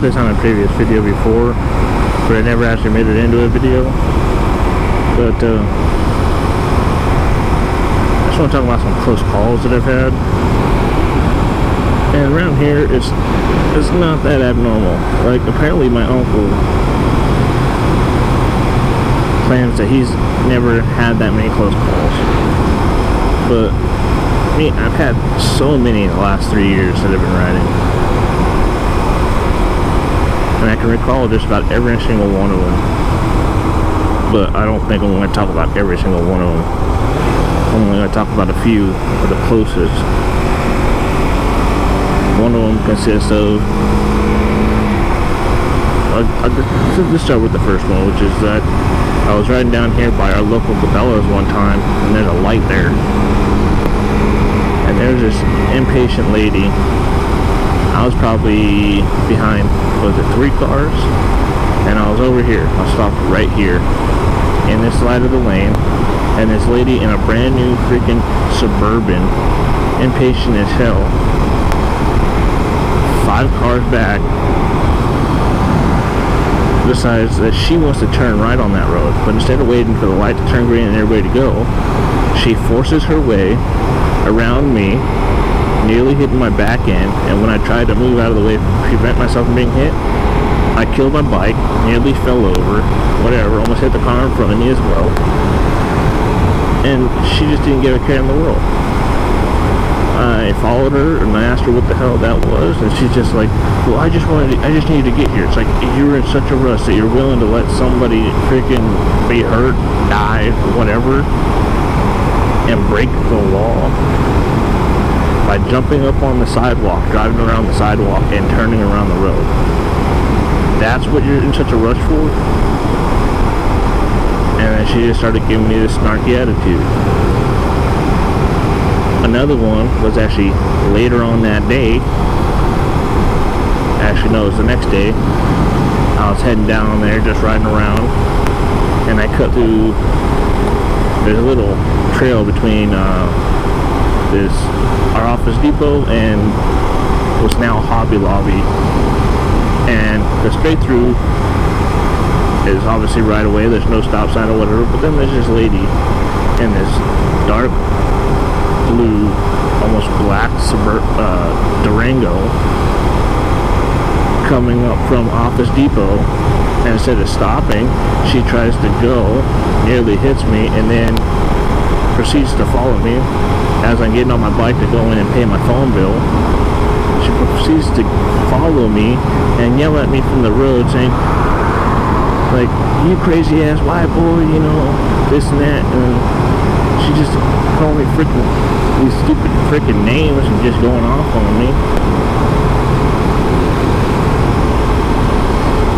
this on a previous video before, but I never actually made it into a video. But I just want to talk about some close calls that I've had. And around here, it's not that abnormal. Like, apparently my uncle claims that he's never had that many close calls. But me, I've had so many in the last 3 years that I've been riding. And I can recall just about every single one of them. But I don't think I'm going to talk about every single one of them. I'm only going to talk about a few of the closest. One of them consists of, let's start with the first one, which is that I was riding down here by our local Cabela's one time, and there's a light there. And there's this impatient lady. I was probably behind, was it 3 cars? And I was over here. I stopped right here in this side of the lane. And this lady in a brand new freaking Suburban, impatient as hell, 5 cars back, decides that she wants to turn right on that road. But instead of waiting for the light to turn green and everybody to go, she forces her way around me, nearly hitting my back end. And when I tried to move out of the way to prevent myself from being hit, I killed my bike, nearly fell over, whatever, almost hit the car in front of me as well. And she just didn't give a care in the world. I followed her and I asked her what the hell that was, and she's just like, well, I just needed to get here. It's like, you were in such a rush that you're willing to let somebody freaking be hurt, die, whatever, and break the law by jumping up on the sidewalk, driving around the sidewalk, and turning around the road. That's what you're in such a rush for? And then she just started giving me this snarky attitude. Another one was actually later on that day. Actually, no, it was the next day. I was heading down there, just riding around, and I cut through. There's a little trail between our Office Depot and what's now Hobby Lobby, and the straight through is obviously right away. There's no stop sign or whatever. But then there's this lady in this dark blue, almost black Durango coming up from Office Depot, and instead of stopping, she tries to go, nearly hits me, and then proceeds to follow me as I'm getting on my bike to go in and pay my phone bill. She proceeds to follow me and yell at me from the road, saying, like, you crazy ass white boy, you know, this and that. And she just called me freaking these stupid freaking names and just going off on me.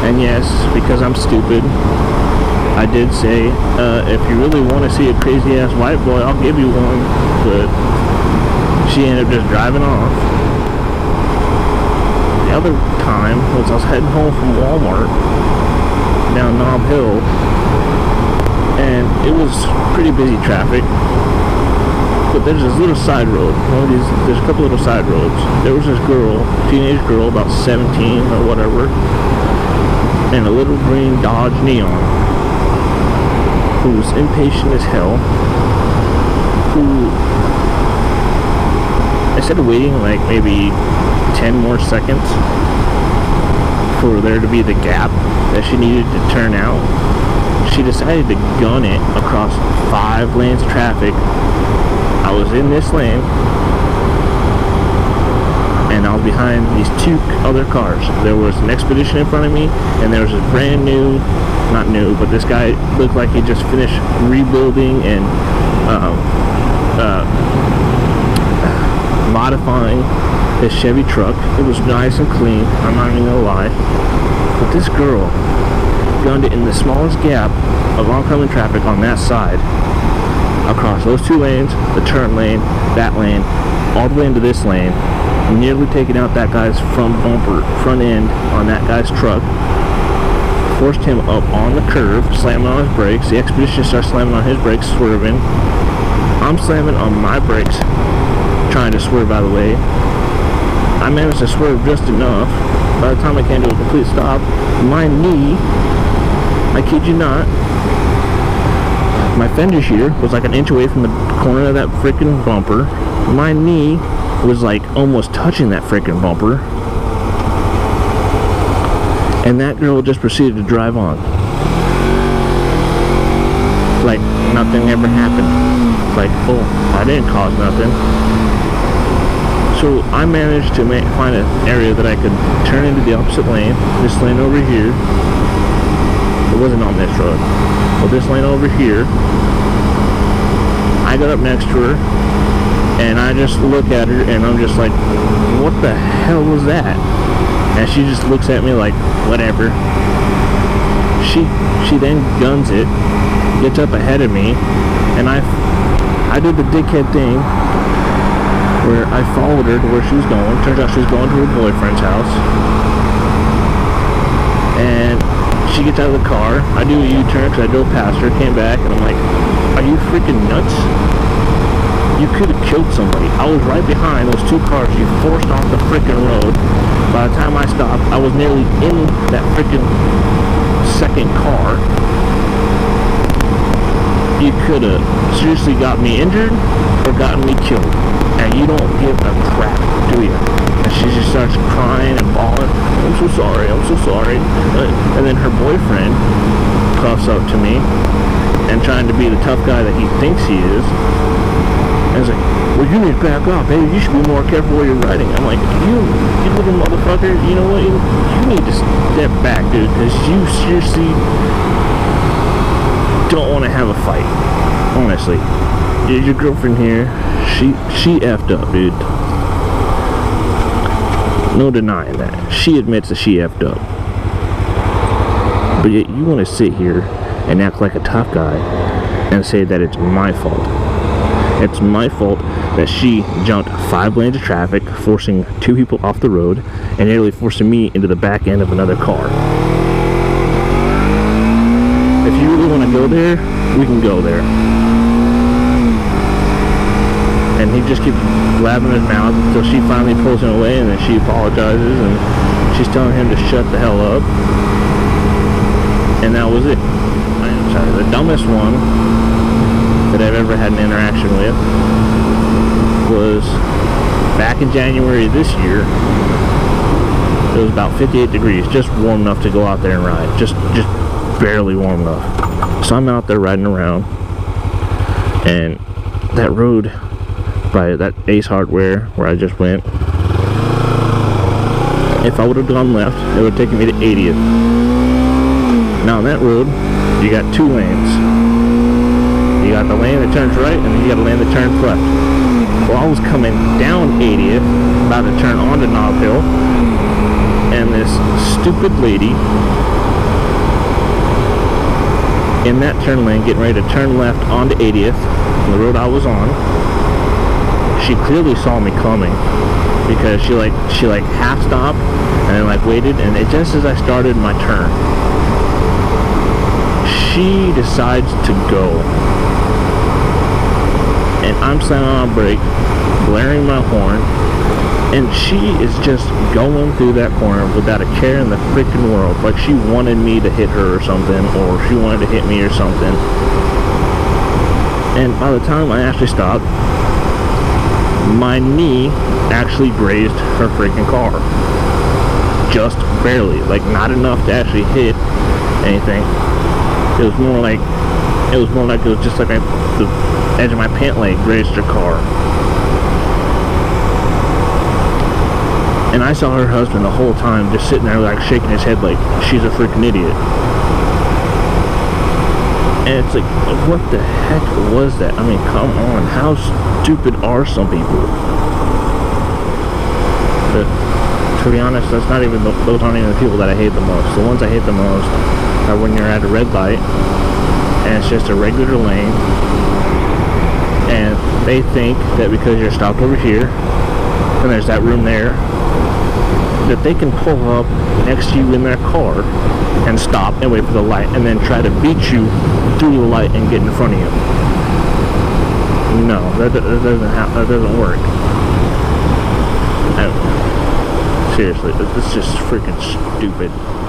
And yes, because I'm stupid, I did say, if you really want to see a crazy ass white boy, I'll give you one. But she ended up just driving off. The other time was I was heading home from Walmart down Nob Hill, and it was pretty busy traffic. But there's this little side road. There's a couple little side roads. There was this girl, teenage girl, about 17 or whatever, in a little green Dodge Neon, who was impatient as hell, who, instead of waiting like maybe 10 more seconds for there to be the gap that she needed to turn out, she decided to gun it across 5 lanes of traffic. I was in this lane, and I was behind these 2 other cars. There was an Expedition in front of me, and there was a brand new, not new, but this guy looked like he just finished rebuilding and modifying his Chevy truck. It was nice and clean, I'm not even gonna lie. But this girl gunned it in the smallest gap of oncoming traffic on that side, across those 2 lanes, the turn lane, that lane, all the way into this lane, nearly taking out that guy's front end on that guy's truck, forced him up on the curb, slamming on his brakes. The Expedition starts slamming on his brakes, swerving. I'm slamming on my brakes, trying to swerve out of the way. I managed to swerve just enough By the time I came to a complete stop, my knee, I kid you not, my fender shear was like an inch away from the corner of that freaking bumper. My knee was like almost touching that freaking bumper. And that girl just proceeded to drive on. Like nothing ever happened. Like, oh, I didn't cause nothing. So I managed to find an area that I could turn into the opposite lane. This lane over here. It wasn't on this road. But this lane over here. I got up next to her. And I just look at her and I'm just like, what the hell was that? And she just looks at me like, whatever. She then guns it, gets up ahead of me, and I did the dickhead thing where I followed her to where she was going. Turns out she was going to her boyfriend's house. And she gets out of the car. I do a U-turn because I drove past her, came back, and I'm like, are you freaking nuts? You could have killed somebody. I was right behind those two cars. You forced off the freaking road. By the time I stopped, I was nearly in that freaking second car. You could have seriously got me injured or gotten me killed. And you don't give a crap, do you? And she just starts crying and bawling. I'm so sorry, I'm so sorry. And then her boyfriend coughs up to me and trying to be the tough guy that he thinks he is. And he's like, well, you need to back off, baby. You should be more careful while you're riding. I'm like, you little motherfucker, you know what? You need to step back, dude, because you seriously don't want to have a fight. Honestly. Your girlfriend here, she effed up, dude. No denying that. She admits that she effed up. But yet you want to sit here and act like a tough guy and say that it's my fault. It's my fault that she jumped 5 lanes of traffic, forcing 2 people off the road, and nearly forcing me into the back end of another car. If you really want to go there, we can go there. And he just keeps blabbing his mouth until she finally pulls him away, and then she apologizes, and she's telling him to shut the hell up. And that was it. I'm sorry, the dumbest one that I've ever had an interaction with was back in January this year. It was about 58 degrees, just warm enough to go out there and ride, just barely warm enough. So I'm out there riding around, and that road by that Ace Hardware where I just went, if I would have gone left, it would have taken me to 80th. Now on that road, you got 2 lanes. You got the lane that turns right, and then you got a lane that turns left. Well, I was coming down 80th, about to turn onto Nob Hill, and this stupid lady in that turn lane getting ready to turn left onto 80th, the road I was on. She clearly saw me coming because she half stopped and then like waited, and it just as I started my turn, she decides to go. And I'm slamming on a brake, blaring my horn, and she is just going through that corner without a care in the freaking world. Like she wanted me to hit her or something, or she wanted to hit me or something. And by the time I actually stopped, my knee actually grazed her freaking car. Just barely. Like not enough to actually hit anything. It was more like it was just like the edge of my pant leg grazed her car. And I saw her husband the whole time just sitting there like shaking his head like she's a freaking idiot. And it's like, what the heck was that? I mean, come on, how stupid are some people? But to be honest, those aren't even the people that I hate the most. The ones I hate the most are when you're at a red light and it's just a regular lane, and they think that because you're stopped over here and there's that room there, that they can pull up next to you in their car and stop and wait for the light and then try to beat you through the light and get in front of you. No, that doesn't work. Seriously, it's just freaking stupid.